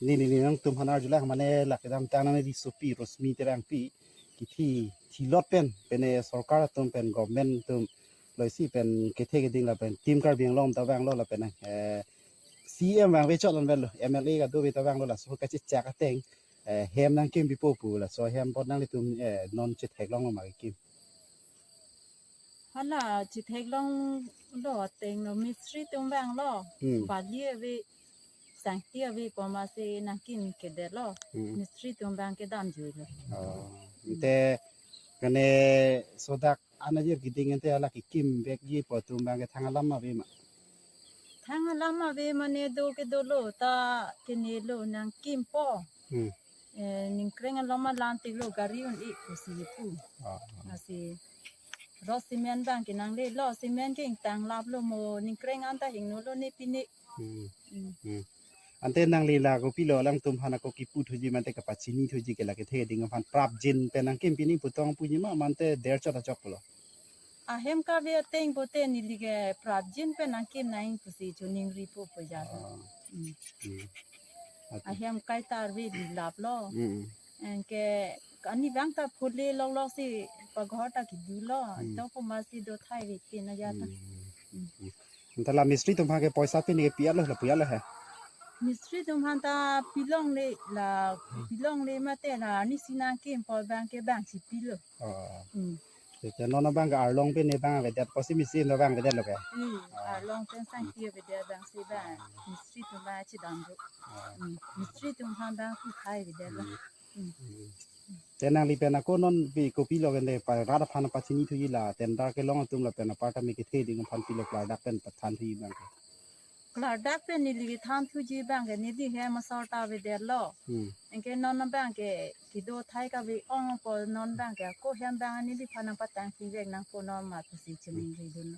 นี่น้องตุ้มพันธุ์จุฬามันเนี่ยหลักดำตานันดิสุปีรสมีเตรังปีกิที่ลอดเป็นสกการตุ้มเป็นกอร์เมนต์ตุ้มเลยสิเป็นเกษตรกรดิ่งละเป็นทีมการเบียงล้อมตะแวงล้อละเป็นCM วางไว้จอดนั่นเป็นเลย MLA ก็ดูไปตะแวงล้อละสุขจิตจักรเต็งเฮมนั่งกิมปีโป้ปูละsoเฮมพอนั่งเลยตุ้มนอนจิตแหกล้องลงมากิมฮัลโหลจิตเทกลองรอเต็งมิสทรีตรงแบงรอบาดเลียเวสังเกตเวปอมาเซนักกินเกเดลอมิสทรีตรงแบงเกดามจุยเลยแต่กันเนี่ยโซดักอันนั้นยังกินกันแต่ละกิมเบกยี่ปอตุ้มบางกทางลำมาเวมาทางลำมาเวมันเนโดเกโดโลตาเกเนโลนังกิมปอนิงเครงลำมาลานติโลการิอุนอีกุสิปูอาศิรอซีเมนต์บางกินังเลรอซีเมนต์เก่งตังลาบโลโมนิงเครงอันตาหิงโนโลเนปิเนอันเต้นนางลีลาก็พี่โลลังตุ้มพานักกิปุถุจิมันเตกับปัจจินีถุจิกันละกิเทดิ่งพันปราบจินเป็นนางกิมปินีปุตองปุจิมามันเตเดร์จอดจักปลออาเฮมกาเวเต็งโปเตนิลิเกปราบจินเป็นนางกิมนายกุสิจุนิงรีโปปยาดอาเฮมไกตาร์เวลิลาบลออันเกอันนี้แบงตาพูดเลยลอกสิปะกอตากิดูลอต้องพมาสิโดไทยเวตินายาตาแต่ละมิสตรีตุ้มพาแกปอยซาเป็นเกปียเลยละปียเลยฮะมิสทรีตรงพันตาพิลองเลยมาเตละนี่สินาเกมพอแบงเกแบงสิพิลจะนอนบ้างก็อาลองเป็นในบ้างเวดพอสิมิสินบ้างเวดเลยแกลองเป็นสังเกตเวดแบงสิแบงมิสทรีตรงบ้าชิดันดุมิสทรีตรงพันแบงผู้ไทยเวดละแต่นางลีเป็นนักนนปีกปีโลกันเลยไปรัฐพันธ์ปัจจินีทุยละแต่ดาร์กลองตุ้มละเป็นปาร์ตามิกิเทดิ่งพันปีโลกลายดักเป็นประธานที่บ้างกลาดักเป็นนิลิทานทุจีแบงเกนิดิเฮมาสอตาเวเดลล์อันเกนอนแบงเกกิโดไทยกับวิองปอนอนแบงเกโคเฮมแบงนิลิพันปัตตังฟีเวกนังโคนอมาตุสิชิมิงรีดุน